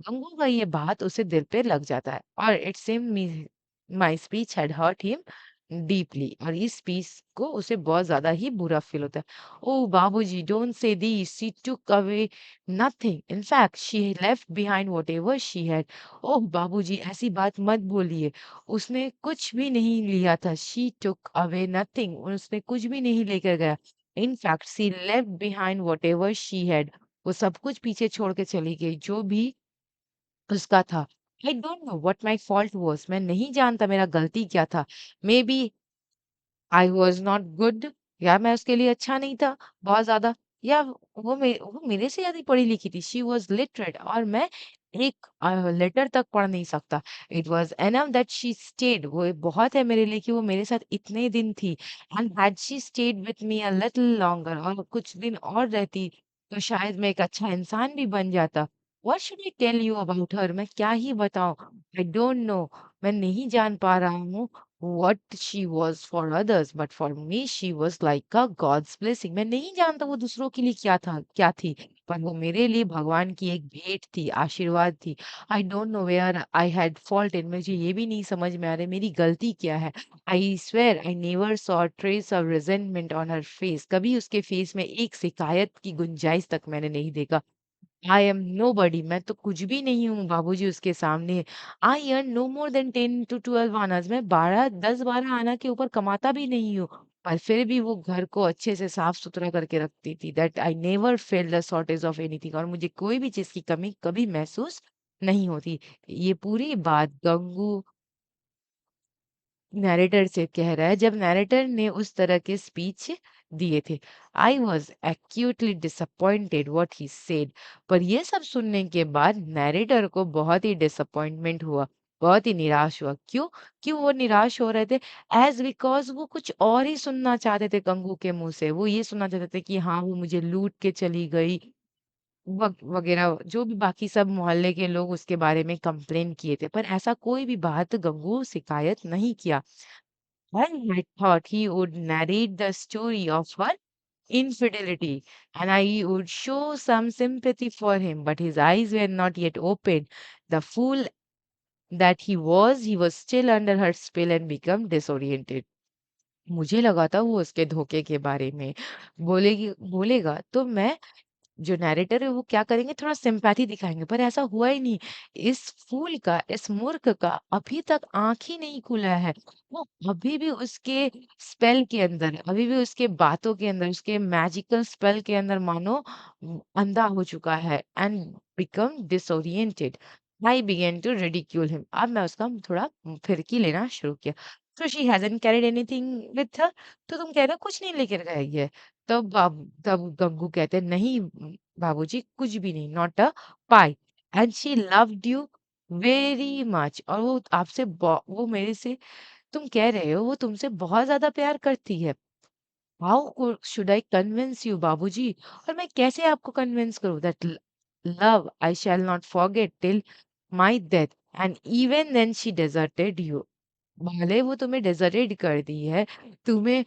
गंगू का ये बात उसे दिल पे लग जाता है और it seemed me my speech had hurt him deeply और इस स्पीच को उसे बहुत ज़्यादा ही बुरा फ़ील होता है. ओह Babuji don't say this, she took away nothing. In fact she left behind whatever she had. Oh Babuji ऐसी बात मत बोलिए. उसने कुछ भी नहीं लिया था. शी टूक अवे नथिंग, उसने कुछ भी नहीं लेकर गया. इन fact she left behind whatever she had, वो सब कुछ पीछे छोड़ के चली गई जो भी उसका था. I don't know what my fault was, मैं नहीं जानता मेरा गलती क्या था. Maybe I was not good, या मैं उसके लिए अच्छा नहीं था बहुत ज़्यादा, या वो मेरे से ज़्यादा पढ़ी-लिखी थी. शी वाज़ लिटरेट और मैं एक लेटर तक पढ़ नहीं सकता. It was enough that she stayed, वो बहुत है मेरे लिए कि वो मेरे साथ इतने दिन थी. And had she stayed with me a little longer, और कुछ दिन और रहती तो शायद मैं एक अच्छा इंसान भी बन जाता. What should I tell you about her, मैं क्या ही बताऊँ? आई डोंट नो, मैं नहीं जान पा रहा हूँ what she was for others, but for me she was like a God's blessing. मैं नहीं जानता वो दूसरों के लिए क्या था, क्या थी, पर वो मेरे लिए भगवान की एक भेंट थी, आशीर्वाद थी. I don't know where I had fault in, मुझे ये भी नहीं समझ में आ रहा मेरी गलती क्या है. I swear I never saw trace of resentment on her face, कभी उसके फेस में एक शिकायत की गुंजाइश तक मैंने नहीं देखा. आई एम नोबडी, मैं तो कुछ भी नहीं हूँ बाबूजी उसके सामने. I earn no more than 10 to 12 annas, मैं 12 10-12 आना के ऊपर कमाता भी नहीं हूँ. पर फिर भी वो घर को अच्छे से साफ-सुथरा करके रखती थी। That I never felt the shortage of anything, और मुझे कोई भी चीज़ की कमी कभी महसूस नहीं होती। ये पूरी बात गंगू नैरेटर से कह रहा है, जब नैरेटर ने उस तरह के स्पीच दिए थे। I was actually disappointed what he said. पर ये सब सुनने के बाद नैरेटर को बहुत ही डिसअपॉइंटमेंट हुआ, बहुत ही निराश हुआ। क्यों? क्यों वो निराश हो रहे थे? एज बिकॉज वो कुछ और ही सुनना चाहते थे गंगू के मुंह से। वो ये सुनना चाहते थे कि हाँ, वो मुझे लूट के चली गई, वगैरह, जो भी बाकी सब मोहल्ले के लोग उसके बारे में कंप्लेन किए थे। पर ऐसा कोई भी बात गंगू शिकायत नहीं किया। I had thought he would narrate the story of her infidelity and I would show some sympathy for him, but his eyes were not yet open. The fool that he was still under her spell and become disoriented. मुझे लगा था वो उसके धोखे के बारे में बोलेगा तो मैं, जो नैरेटर है वो क्या करेंगे, थोड़ा सिम्पैथी दिखाएँगे, पर ऐसा हुआ ही नहीं। इस फूल का, इस मूर्ख का अभी तक आँख ही नहीं खुला है। वो अभी भी उसके स्पेल के अंदर, अभी भी उसके बातों के अंदर, उसके मैजिकल स्पेल के अंदर मानो अंधा हो चुका है and become disoriented. I begin to ridicule him. अब मैं उसका थोड़ा फिरकी लेना शुरू किया। So she hasn't carried anything with her? तो तुम कह रहे हो कुछ नहीं लेकर गई है? तब गंगू कहते हैं, नहीं बाबूजी, कुछ भी नहीं, not a pi. And she loved you very much, और वो आपसे वो मेरे से, तुम कह रहे हो वो तुमसे बहुत ज्यादा प्यार करती है। How should I convince you Babuji? और मैं कैसे आपको कन्विंस करूं that love I shall not forget till my death, and even then she deserted you. भले वो तुम्हें डेज़र्टेड कर दी है, तुम्हें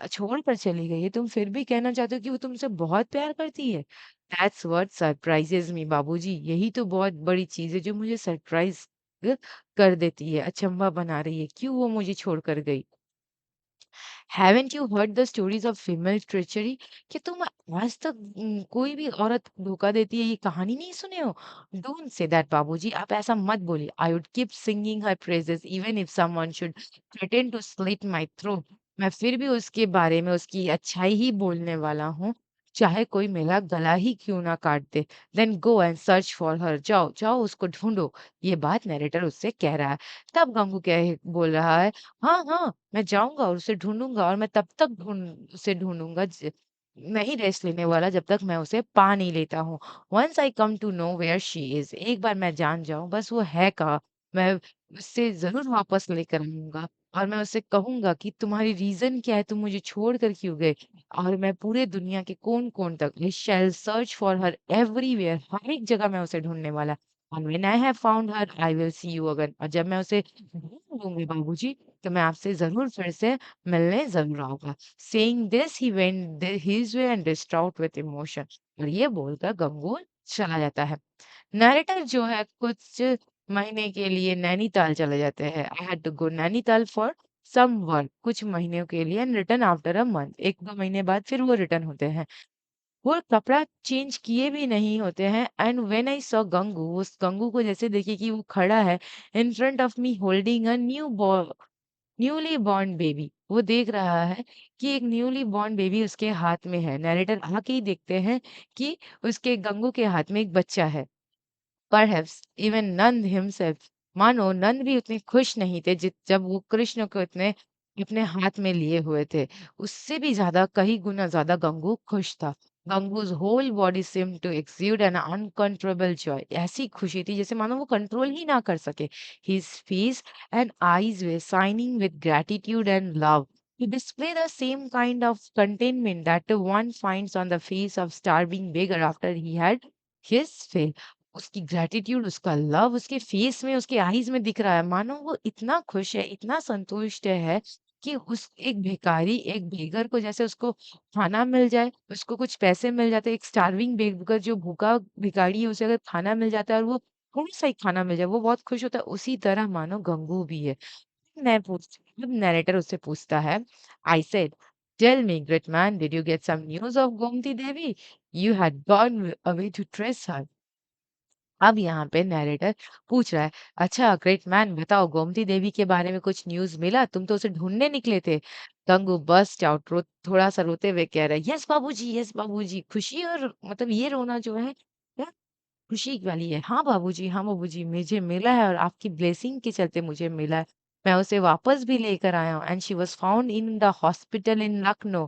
छोड़ कर चली गई है, तुम फिर भी कहना चाहते हो कि वो तुमसे बहुत प्यार करती है। दैट्स व्हाट सरप्राइज़ेज़ मी बाबूजी, यही तो बहुत बड़ी चीज़ है जो मुझे सरप्राइज़ कर देती है, अचंभा बना रही है, क्यों वो मुझे छोड़कर गई। Haven't you heard the stories of female treachery? कि तुम आज तक कोई भी औरत धोखा देती है ये कहानी नहीं सुने हो? डोंट से दैट बाबूजी, आप ऐसा मत बोलिए। I would keep singing her praises even if someone should threaten to slit my throat. मैं फिर भी उसके बारे में उसकी अच्छाई ही बोलने वाला हूँ, चाहे कोई मेरा गला ही क्यों ना काट दे। Then go and search for her, जाओ जाओ उसको ढूंढो। ये बात नरेटर उससे कह रहा है। तब गंगू कह बोल रहा है, हाँ हाँ, मैं जाऊँगा और उसे ढूँढूँगा, और मैं तब तक उसे ढूँढूँगा नहीं रेस्ट लेने वाला जब तक मैं उसे पा नहीं लेता हूँ। Once I come to know where she is, एक बार मैं जान जाऊँ बस वो है कहाँ, मैं उससे ज़रूर वापस लेकर आऊँगा, और मैं उससे कहूँगा कि तुम्हारी रीज़न क्या है, तुम मुझे छोड़ कर क्यों गए? और मैं पूरे दुनिया के कोन-कोन तक, आई शैल सर्च फॉर हर एवरीवेयर, हर एक जगह मैं उसे ढूँढने वाला। And when I have found her I will see you again, और जब मैं उसे ढूँढ लूँगी बाबूजी, तो मैं आपसे ज़रूर फिर से मिलने ज़रूर आऊँगा। Saying this he went his way and distraught out with emotion. और ये बोलकर गंगूर चला जाता है। नैरेटर जो है कुछ महीने के लिए नैनीताल चले जाते हैं। I had to go Nainital for some work, कुछ महीनों के लिए, and return after a month, 1-2 महीने बाद फिर वो रिटर्न होते हैं। वो कपड़ा चेंज किए भी नहीं होते हैं, and when I saw Gangu, उस गंगू को जैसे देखिए कि वो खड़ा है इन front of me holding a newly born baby. वो देख रहा है कि एक न्यूली बॉर्न बेबी उसके हाथ में है। नैरेटर आके ही देखते हैं कि उसके गंगू के हाथ में एक बच्चा है। परहैप्स इवन नंद हिमसेल्फ, मानो नंद भी उतने खुश नहीं थे जब वो कृष्ण को इतने अपने हाथ में लिए हुए थे। उससे भी ज्यादा, कहीं गुना ज्यादा गंगू खुश था। Gangu's whole body seemed to exude an uncontrollable joy। ऐसी खुशी थी जैसे मानो वो कंट्रोल ही ना कर सके। His face and eyes were shining with gratitude and love, to display the same kind of contentment that one finds on the face of starving beggar after he had his fill। उसकी gratitude, उसका love उसके face में, उसके eyes में दिख रहा है। मानो वो इतना खुश है, इतना संतुष्ट है कि उस एक भिखारी, एक बेगर को जैसे उसको खाना मिल जाए, उसको कुछ पैसे मिल जाते हैं, एक स्टार्विंग बेगर जो भूखा भिखारी है, उसे अगर खाना मिल जाता है और वो थोड़ा-सा ही खाना मिल जाए, वो बहुत खुश होता है। उसी तरह मानो गंगू भी है। मैं पूछती जब नैरेटर उससे पूछता है, I said, tell me great man, did you get some news of Gomti Devi? You had gone away to trace her. अब यहाँ पे नैरेटर पूछ रहा है, अच्छा ग्रेट मैन बताओ गोमती देवी के बारे में कुछ न्यूज़ मिला? तुम तो उसे ढूँढने निकले थे। गंगू बर्स्ट आउट थोड़ा-सा रोते हुए कह रहा है, यस बाबूजी, खुशी और मतलब ये रोना जो है, क्या खुशी वाली है। हाँ बाबूजी, मुझे मिला है और आपकी ब्लेसिंग के चलते मुझे मिला है। मैं उसे वापस भी लेकर आया हूँ and she was found in the hospital in Lucknow.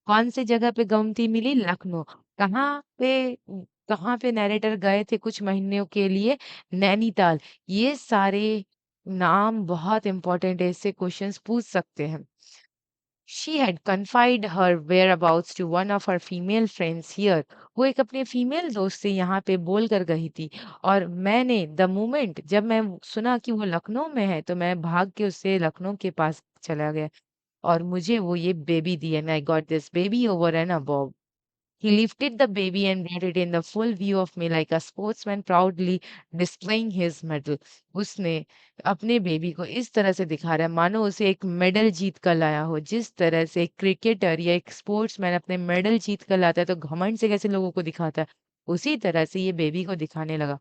कौन सी जगह पे गोमती मिली? लखनऊ। कहाँ पे कहाँ पे नैरेटर गए थे कुछ महीनों के लिए? नैनीताल। ये सारे नाम बहुत इम्पोर्टेंट है, इससे क्वेश्चंस पूछ सकते हैं। She had confided her whereabouts to one of her female friends here. वो एक अपने फीमेल दोस्त से यहाँ पे बोल कर गई थी और मैंने द मोमेंट जब मैं सुना कि वो लखनऊ में है तो मैं भाग के उससे लखनऊ के पास चला गया और मुझे वो ये बेबी दी and I got this baby over and above. He lifted the baby and brought it in the full view of me like a sportsman proudly displaying his medal. उसने अपने बेबी को इस तरह से दिखा रहा है मानो उसे एक मेडल जीत कर लाया हो। जिस तरह से एक क्रिकेटर या एक स्पोर्ट्समैन अपने मेडल जीत कर लाता है तो घमंड से कैसे लोगों को दिखाता है, उसी तरह से ये बेबी को दिखाने लगा।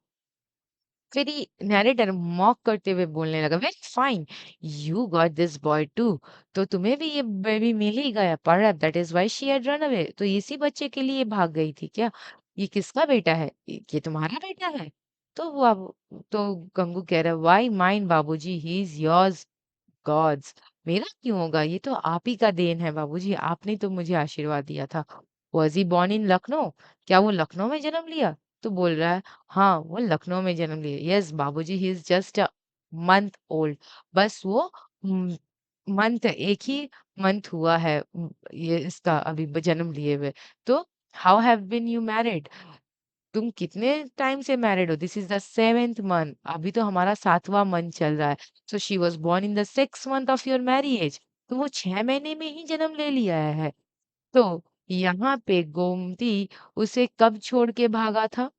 फिर ही नैरेटर मॉक करते हुए बोलने लगा, very fine, you got this boy too. तो तुम्हें भी ये बेबी मिल ही गया, पर that is why she had run away. तो इसी बच्चे के लिए भाग गई थी क्या? ये किसका बेटा है? ये तुम्हारा बेटा है? तो वो अब तो गंगू कह रहा है, व्हाई माइन बाबूजी, ही इज योर्स गॉड्स। मेरा क्यों होगा? ये तो आप ही का देन है बाबूजी, आपने तो मुझे आशीर्वाद दिया था। Was he born in Lucknow? क्या वो लखनऊ में जन्म लिया? तो बोल रहा है, हाँ, वो लखनऊ में जन्म लिया। यस बाबूजी, he is just a month old. बस वो उम, मंथ एक ही मंथ हुआ है ये इसका अभी जन्म लिए हुए। तो how have been you married? तुम कितने टाइम से मैरिड हो? This is the seventh month. अभी तो हमारा 7वां मंथ चल रहा है। So she was born in the 6th month of your marriage. तो वो 6 महीने में ही जन्म ले लिया है। तो यहाँ पे गोमती उसे कब छोड़ के भागा था?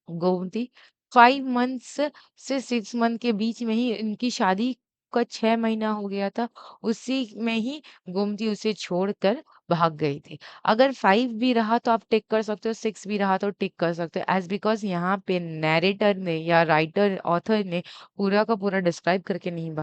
गोमती 5 मंथ्स से 6 मंथ के बीच में ही इनकी शादी का 6 महीना हो गया था। उसी में ही गोमती उसे छोड़कर भाग गई थी। अगर 5 भी रहा तो आप टिक कर सकते हो, 6 भी रहा तो टिक कर सकते हो। एज़ बिकॉज़ यहाँ पे नैरेटर ने या राइटर ऑथर ने पूरा का पूरा डिस्क्राइब करके नहीं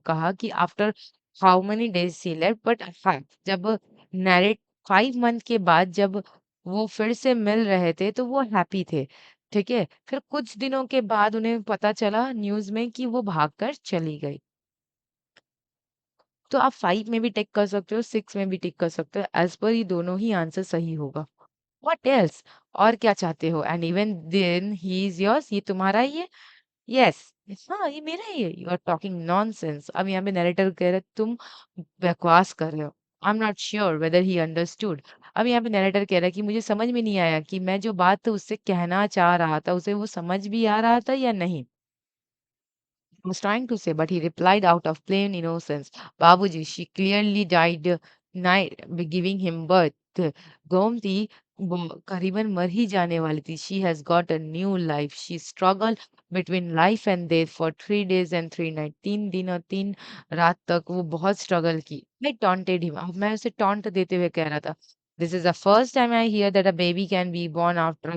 कहा कि after how many days she left, but हाँ, जब नैरेट 5 मंथ के बाद जब वो फिर से मिल रहे थे तो वो हैप्पी थे। ठीक है? फिर कुछ दिनों के बाद उन्हें पता चला न्यूज़ में कि वो भागकर चली गई। तो आप 5 में भी टिक कर सकते हो, 6 में भी टिक कर सकते हो। एज़ पर ये दोनों ही आंसर सही होगा। What else? और क्या चाहते हो? And even then he is yours, ये तुम्हारा ही है? यस। हाँ, ये मेरा ही है। You are talking nonsense. अब यहाँ पे नैरेटर कह रहा है तुम बकवास कर रहे हो। I am not sure whether he understood. अब यहाँ पे नैरेटर कह रहा है कि मुझे समझ में नहीं आया कि मैं जो बात उससे कहना चाह रहा था, उसे वो समझ भी आ रहा था या नहीं? Was trying to say, but he replied out of plain innocence, Babuji, she clearly died night giving him birth. Gomti करीबन मर ही जाने वाली थी. She has got a new life. She struggled between life and death for 3 days and 3 nights. 3 दिन और 3 रात तक वो बहुत स्ट्रगल की. I taunted him. अब मैं उसे टॉन्ट देते हुए कह रहा था. This is the first time I hear that a baby can be born after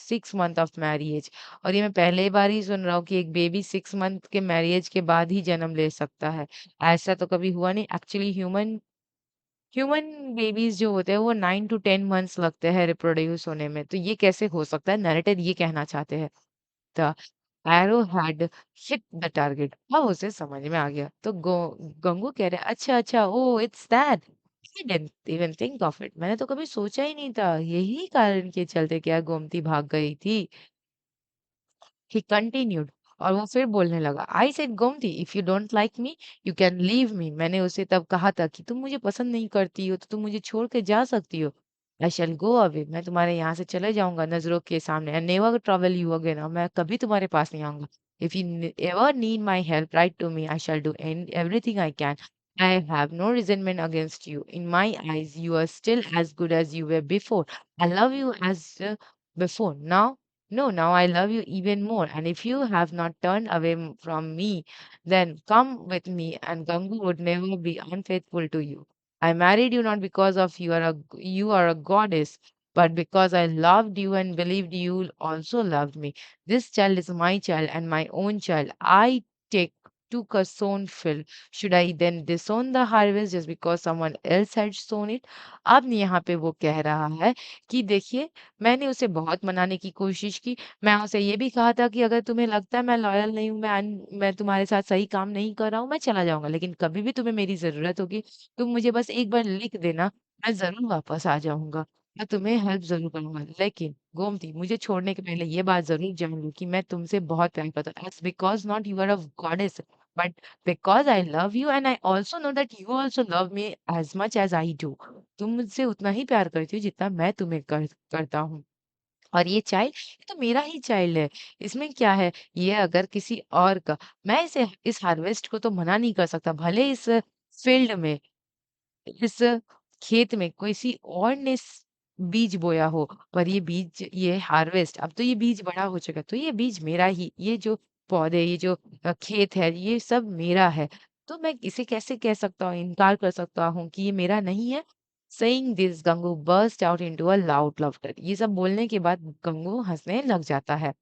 6 months of marriage. और ये मैं पहली बार ही सुन रहा हूँ कि एक बेबी 6 मंथ के मैरिज के बाद ही जन्म ले सकता है। ऐसा तो कभी हुआ नहीं। एक्चुअली ह्यूमन ह्यूमन बेबीज़ जो होते हैं वो 9 टू 10 मंथ्स लगते हैं रिप्रोड्यूस होने में। तो ये कैसे हो सकता है? नैरेटिव ये कहना चाहते हैं। The arrow had hit the target. अब उसे समझ में आ गया। तो गंगू कह रहे हैं, अच्छा, oh it's that. I didn't even think of it. मैंने तो कभी सोचा ही नहीं था। यही कारण के चलते क्या गोमती भाग गई थी। ही कंटिन्यूड और वो फिर बोलने लगा, I said Gomti if you don't like me you can leave me. मैंने उसे तब कहा था कि तुम मुझे पसंद नहीं करती हो तो तुम मुझे छोड़ के जा सकती हो। आई शैल गो अवे, मैं तुम्हारे यहाँ से चले जाऊंगा नजरों के सामने and never trouble you again. और मैं कभी तुम्हारे पास नहीं आऊंगा। If you ever need my help write to me, I shall do everything I can. I have no resentment against you. In my eyes, you are still as good as you were before. I love you as before. Now I love you even more. And if you have not turned away from me, then come with me, and Gangu would never be unfaithful to you. I married you not because of you are a goddess, but because I loved you and believed you also loved me. This child is my child and my own child. I take took a sown field. Should I then disown the harvest just because someone else had sown it? अब यहाँ पे वो कह रहा है कि देखिए, मैंने उसे बहुत मनाने की कोशिश की। मैं उसे ये भी कहा था कि अगर तुम्हें लगता है मैं लॉयल नहीं हूँ, मैं तुम्हारे साथ सही काम नहीं कर रहा हूँ, मैं चला जाऊँगा। लेकिन कभी भी तुम्हें मेरी ज़रूरत होगी, तुम मुझे बस एक बार लिख देना, मैं ज़रूर वापस आ जाऊँगा। मैं तुम्हें हेल्प ज़रूर करूँगा। लेकिन गोमती, मुझे छोड़ने के पहले ये बात ज़रूर जान लो कि मैं तुमसे बहुत प्यार करता हूँ। It's because not you are a goddess, but because I love you and I also know that you also love me as much as I do. तुम मुझसे उतना ही प्यार करती हो जितना मैं तुम्हें करता हूँ। और ये चाइल्ड, ये तो मेरा ही चाइल्ड है। इसमें क्या है? ये अगर किसी और का, मैं इस हार्वेस्ट को तो मना नहीं कर सकता। भले इस फील्ड में, इस खेत में किसी और ने बीज बोया हो, पर ये बीज, ये हार्वेस्ट, अब तो ये बीज बड़ा हो चुका है, तो ये बीज मेरा ही, ये जो पौधे, ये जो खेत है, ये सब मेरा है। तो मैं इसे कैसे कह सकता हूँ, इनकार कर सकता हूँ कि ये मेरा नहीं है? Saying this, Gangu burst out into a loud laughter. ये सब बोलने के बाद गंगू हंसने लग जाता है।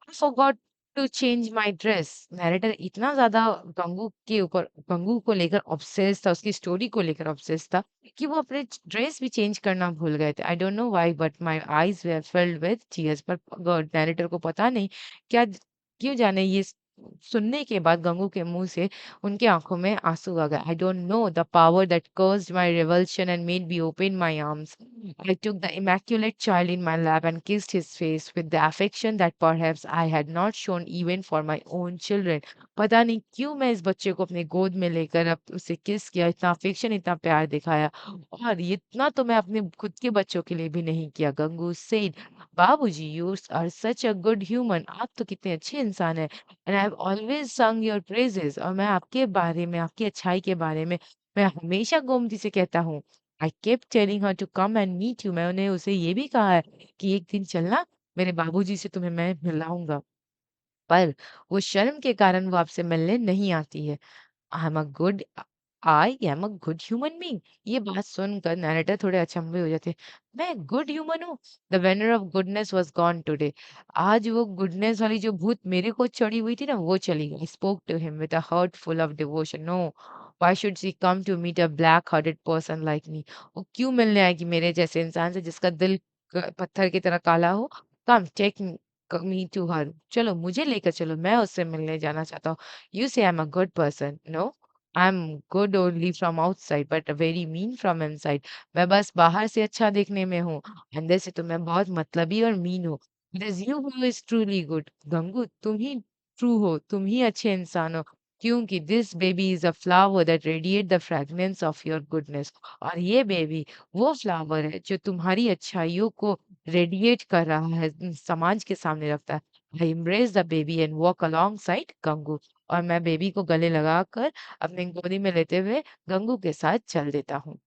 I forgot to change my dress. Narrator इतना ज़्यादा गंगू को लेकर ऑब्सेस्ड था, उसकी स्टोरी को लेकर ऑब्सेस्ड था कि वो अपने ड्रेस भी चेंज करना भूल गए थे। आई don't know why but my eyes were filled with tears. पर नैरेटर को पता नहीं क्या, क्यों जाने, ये सुनने के बाद गंगू के मुँह से उनकी आँखों में आँसू आ गए। आई don't know the power that caused my revulsion and made me open my arms. I took the immaculate child in my lap and kissed his face with the affection that perhaps I had not shown even for my own children. पता नहीं क्यों मैं इस बच्चे को अपने गोद में लेकर अब उसे किस किया, इतना अफेक्शन, इतना प्यार दिखाया, और ये इतना तो मैं अपने खुद के बच्चों के लिए भी नहीं किया। Gangu said, Babuji, you are such a good human. आप तो कितने अच्छे इंसान हैं। And I have always sung your praises. और मैं आपके बारे में, आपकी अच्छाई के बारे में मैं हमेशा गोमती से कहता हूँ। I kept telling her to come and meet you. मैंने उसे ये भी कहा है कि एक दिन चलना, मेरे बाबूजी से तुम्हें मैं मिलाऊंगा। पर वो शर्म के कारण वो आपसे मिलने नहीं आती है। I am a good I am a good human being. ये बात सुनकर नैरेटर थोड़े अचंभे हो जाते हैं। मैं गुड ह्यूमन हूँ? The Vanern of goodness was gone today. आज वो गुडनेस वाली जो भूत मेरे को चढ़ी हुई थी ना, वो चली गई। Spoke to him with a heart full of devotion. No, why should she come to meet a black hearted person like me? वो क्यों मिलने आएगी मेरे जैसे इंसान से जिसका दिल पत्थर की तरह काला हो? Come take me to her. चलो, मुझे लेकर चलो, मैं उससे मिलने जाना चाहता हूँ। You say I'm a good person. No, I'm good only from outside, but very mean from inside. मैं बस बाहर से अच्छा देखने में हूँ, अंदर से तो मैं बहुत मतलबी और मीन हूँ। It is you who is truly good. Gangu, तुम ही ट्रू हो, तुम ही अच्छे इंसान हो, क्योंकि this baby is a flower that radiate the fragrance of your goodness. और ये बेबी वो फ्लावर है जो तुम्हारी अच्छाइयों को रेडिएट कर रहा है, समाज के सामने रखता है। I embrace the baby and walk alongside Gangu. और मैं बेबी को गले लगाकर अपनी गोदी में लेते हुए गंगू के साथ चल देता हूँ।